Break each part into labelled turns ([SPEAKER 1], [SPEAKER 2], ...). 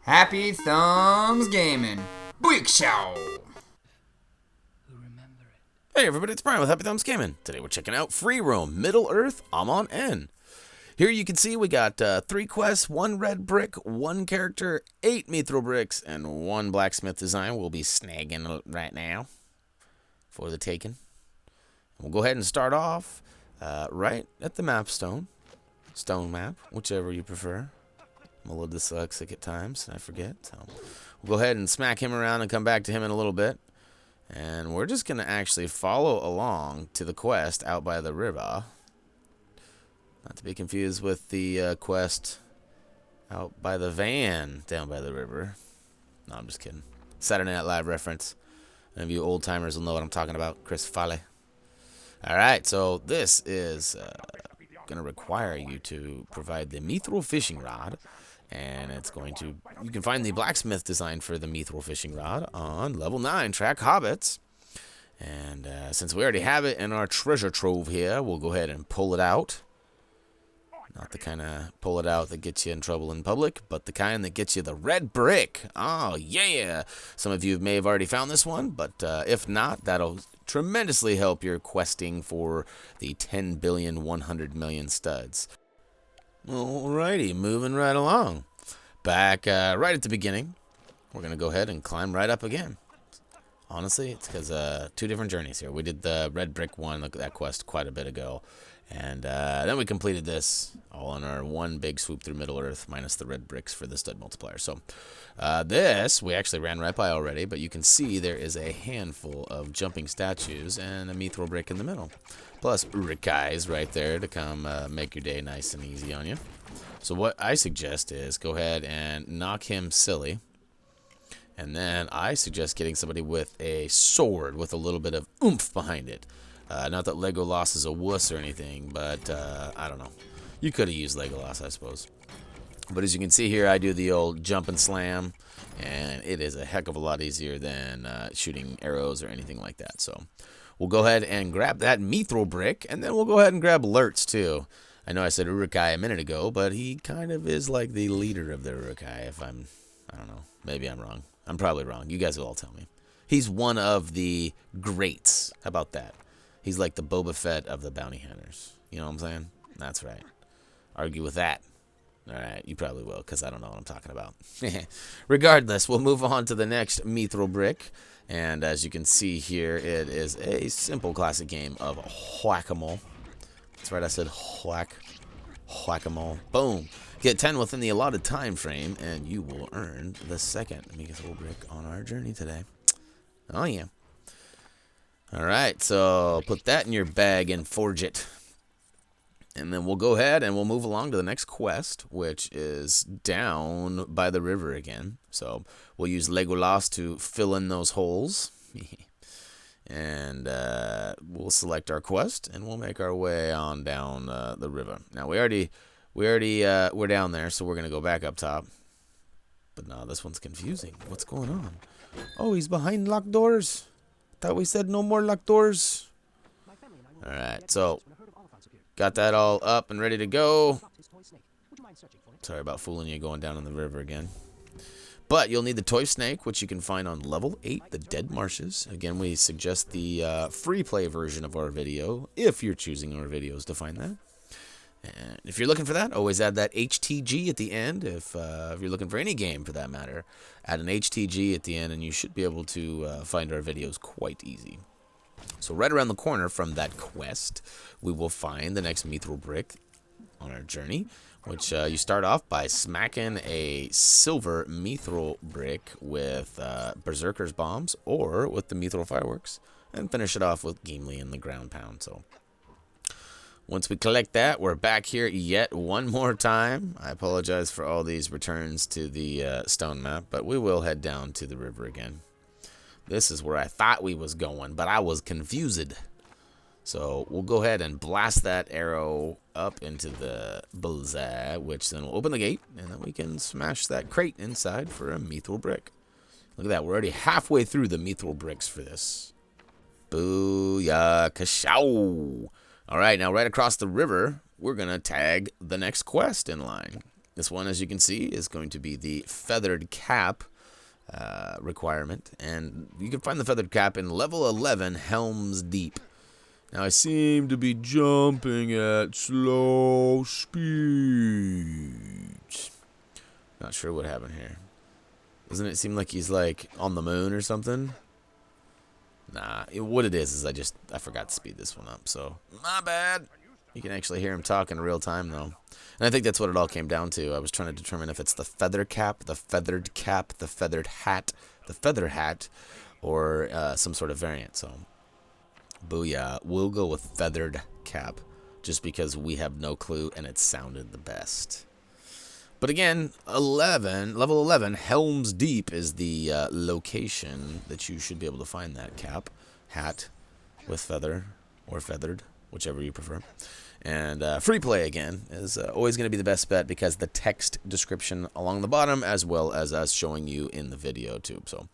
[SPEAKER 1] Happy Thumbs Gaming. Big Show.
[SPEAKER 2] Hey everybody, it's Brian with HappyThumbsGaming. Today we're checking out Free Roam, Middle Earth, Amon Hen. Here you can see we got 3 quests, 1 red brick, 1 character, 8 Mithril Bricks, and 1 Blacksmith Design we'll be snagging right now for the taking. We'll go ahead and start off right at the map stone map, whichever you prefer. I'm a little dyslexic at times, I forget. So we'll go ahead and smack him around and come back to him in a little bit. And we're just going to actually follow along to the quest out by the river. Not to be confused with the quest out by the van down by the river. No, I'm just kidding. Saturday Night Live reference. Any of you old timers will know what I'm talking about. Chris Fale. Alright, so this is going to require you to provide the Mithril fishing rod. And it's going to, you can find the Blacksmith Design for the Mithril fishing rod on level 9, Track Hobbits. And since we already have it in our treasure trove here, we'll go ahead and pull it out. Not the kind of pull it out that gets you in trouble in public, but the kind that gets you the red brick. Oh, yeah. Some of you may have already found this one, but if not, that'll tremendously help your questing for the 10 billion, 100 million studs. Alrighty, moving right along. Back right at the beginning, we're going to go ahead and climb right up again. Honestly, it's because 2 different journeys here. We did the red brick one, that quest, quite a bit ago. And then we completed this all on our one big swoop through Middle Earth, minus the red bricks for the stud multiplier. So this, we actually ran right by already, but you can see there is a handful of jumping statues and a mithril brick in the middle. Plus urukais right there to come make your day nice and easy on you. So what I suggest is go ahead and knock him silly. And then I suggest getting somebody with a sword with a little bit of oomph behind it. Not that Legolas is a wuss or anything, but I don't know. You could have used Legolas, I suppose. But as you can see here, I do the old jump and slam, and it is a heck of a lot easier than shooting arrows or anything like that. So we'll go ahead and grab that mithril brick, and then we'll go ahead and grab Lurtz too. I know I said Urukai a minute ago, but he kind of is like the leader of the Urukai. I don't know, maybe I'm wrong. I'm probably wrong. You guys will all tell me. He's one of the greats. How about that? He's like the Boba Fett of the bounty hunters. You know what I'm saying? That's right. Argue with that. All right, you probably will, because I don't know what I'm talking about. Regardless, we'll move on to the next mithril brick. And as you can see here, it is a simple classic game of whack-a-mole. That's right, I said whack-a-mole. Boom. Get 10 within the allotted time frame, and you will earn the second mithril brick on our journey today. Oh, yeah. All right, so put that in your bag and forge it. And then we'll go ahead and we'll move along to the next quest, which is down by the river again. So we'll use Legolas to fill in those holes. And we'll select our quest, and we'll make our way on down the river. Now, we're down there, so we're going to go back up top. But no, this one's confusing. What's going on? Oh, he's behind locked doors. Thought we said no more locked doors. Alright, so got that all up and ready to go. Sorry about fooling you going down in the river again. But you'll need the toy snake, which you can find on level 8, the Dead Marshes. Again, we suggest the free play version of our video, if you're choosing our videos to find that. And if you're looking for that, always add that HTG at the end. If you're looking for any game for that matter, add an HTG at the end, and you should be able to find our videos quite easy. So right around the corner from that quest, we will find the next mithril brick on our journey, which you start off by smacking a silver mithril brick with Berserker's bombs or with the mithril fireworks, and finish it off with Gimli and the ground pound. So once we collect that, we're back here yet one more time. I apologize for all these returns to the stone map, but we will head down to the river again. This is where I thought we was going, but I was confused. So we'll go ahead and blast that arrow up into the bullseye, which then will open the gate, and then we can smash that crate inside for a mithril brick. Look at that, we're already halfway through the mithril bricks for this. Booyah kashow! All right, now right across the river, we're going to tag the next quest in line. This one, as you can see, is going to be the feathered cap requirement, and you can find the feathered cap in level 11, Helm's Deep. Now I seem to be jumping at slow speeds. Not sure what happened here. Doesn't it seem like he's like on the moon or something? Nah, what it is I forgot to speed this one up, so my bad. You can actually hear him talk in real time though. And I think that's what it all came down to. I was trying to determine if it's the feather cap, the feathered cap, the feathered hat, the feather hat, or some sort of variant. So, booyah. We'll go with feathered cap just because we have no clue and it sounded the best. But again, level 11, Helm's Deep is the location that you should be able to find that cap, hat with feather or feathered, whichever you prefer. And free play, again, is always going to be the best bet because the text description along the bottom, as well as us showing you in the video, too. So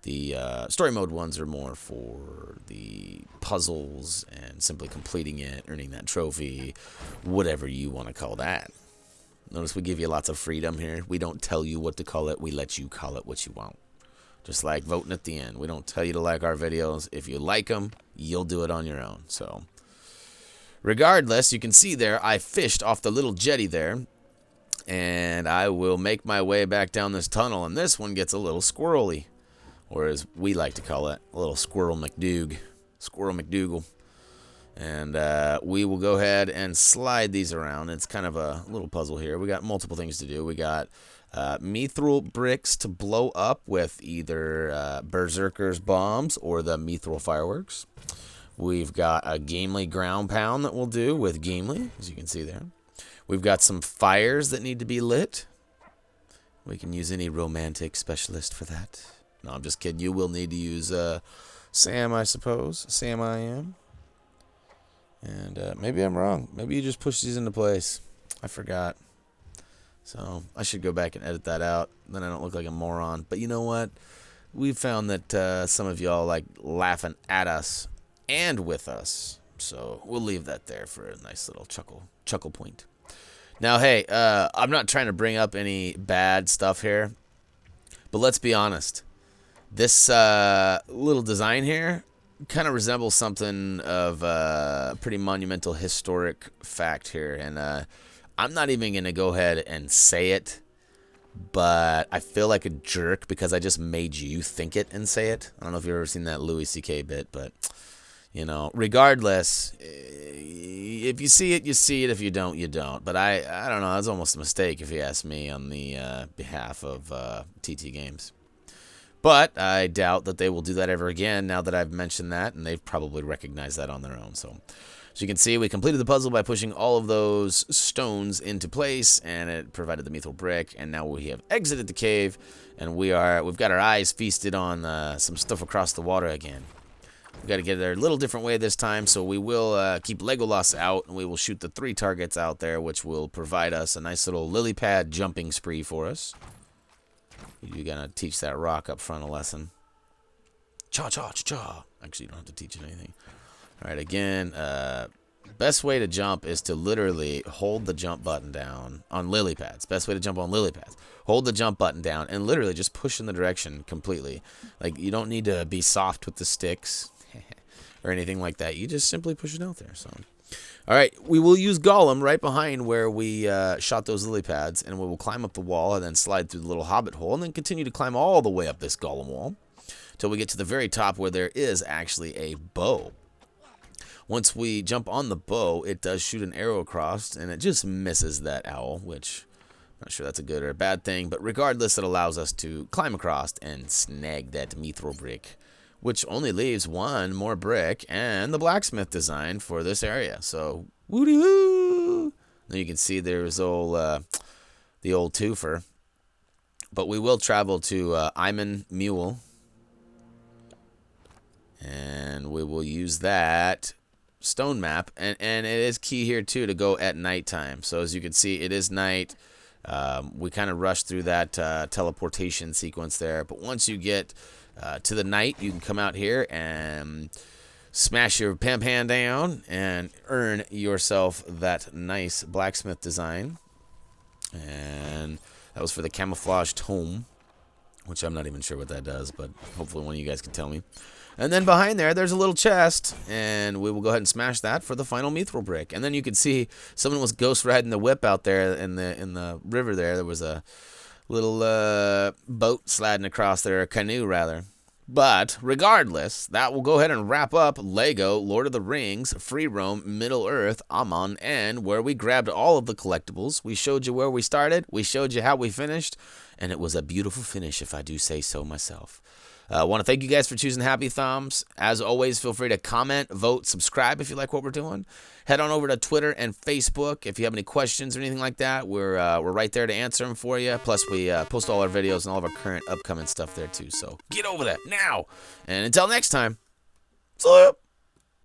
[SPEAKER 2] the story mode ones are more for the puzzles and simply completing it, earning that trophy, whatever you want to call that. Notice we give you lots of freedom here. We don't tell you what to call it. We let you call it what you want. Just like voting at the end. We don't tell you to like our videos. If you like them, you'll do it on your own. So regardless, you can see there, I fished off the little jetty there, and I will make my way back down this tunnel, and this one gets a little squirrely, or as we like to call it, a little Squirrel McDougal. And we will go ahead and slide these around. It's kind of a little puzzle here. We got multiple things to do. We got Mithril Bricks to blow up with either Berserker's bombs or the Mithril fireworks. We've got a Gamely ground pound that we'll do with Gamely, as you can see there. We've got some fires that need to be lit. We can use any romantic specialist for that. No, I'm just kidding. You will need to use Sam, I suppose. Sam I am. And maybe I'm wrong. Maybe you just push these into place. I forgot. So I should go back and edit that out. Then I don't look like a moron. But you know what? We've found that some of y'all like laughing at us and with us. So we'll leave that there for a nice little chuckle point. Now, hey, I'm not trying to bring up any bad stuff here. But let's be honest. This little design here kind of resembles something of a pretty monumental historic fact here. And I'm not even going to go ahead and say it, but I feel like a jerk because I just made you think it and say it. I don't know if you've ever seen that Louis C.K. bit, but, you know, regardless, if you see it, you see it. If you don't, you don't. But I don't know. That's almost a mistake if you ask me on the behalf of TT Games. But I doubt that they will do that ever again now that I've mentioned that, and they've probably recognized that on their own. So as you can see, we completed the puzzle by pushing all of those stones into place, and it provided the Mithril Brick, and now we have exited the cave, and we've got our eyes feasted on some stuff across the water again. We've got to get there a little different way this time, so we will keep Legolas out, and we will shoot the 3 targets out there, which will provide us a nice little Lilypad jumping spree for us. You're going to teach that rock up front a lesson. Cha-cha-cha-cha. Actually, you don't have to teach it anything. All right, again, best way to jump is to literally hold the jump button down on Lilypads. Best way to jump on Lilypads. Hold the jump button down and literally just push in the direction completely. Like, you don't need to be soft with the sticks or anything like that. You just simply push it out there. So, all right, we will use Gollum right behind where we shot those lily pads, and we will climb up the wall and then slide through the little hobbit hole and then continue to climb all the way up this Gollum wall until we get to the very top where there is actually a bow. Once we jump on the bow, it does shoot an arrow across, and it just misses that owl, which I'm not sure that's a good or a bad thing, but regardless, it allows us to climb across and snag that Mithril Brick, which only leaves 1 more brick and the Blacksmith Design for this area. So, woody-hoo! Then you can see there's the old twofer. But we will travel to Amon Mule, and we will use that stone map. And it is key here, too, to go at nighttime. So, as you can see, it is night. We kind of rushed through that teleportation sequence there. But once you get to the night, you can come out here and smash your pan down and earn yourself that nice blacksmith design. And that was for the camouflaged home, which I'm not even sure what that does, but hopefully one of you guys can tell me. And then behind there's a little chest, and we will go ahead and smash that for the final Mithril Brick. And then you can see someone was ghost riding the whip out there in the river there. There was a little boat sliding across there, a canoe rather. But regardless, that will go ahead and wrap up Lego Lord of the Rings Free Roam Middle Earth Amon Hen, where we grabbed all of the collectibles. We showed you where we started, we showed you how we finished, and it was a beautiful finish, if I do say so myself. I want to thank you guys for choosing Happy Thumbs. As always, feel free to comment, vote, subscribe if you like what we're doing. Head on over to Twitter and Facebook if you have any questions or anything like that. We're right there to answer them for you. Plus, we post all our videos and all of our current upcoming stuff there too. So get over that now. And until next time, see ya.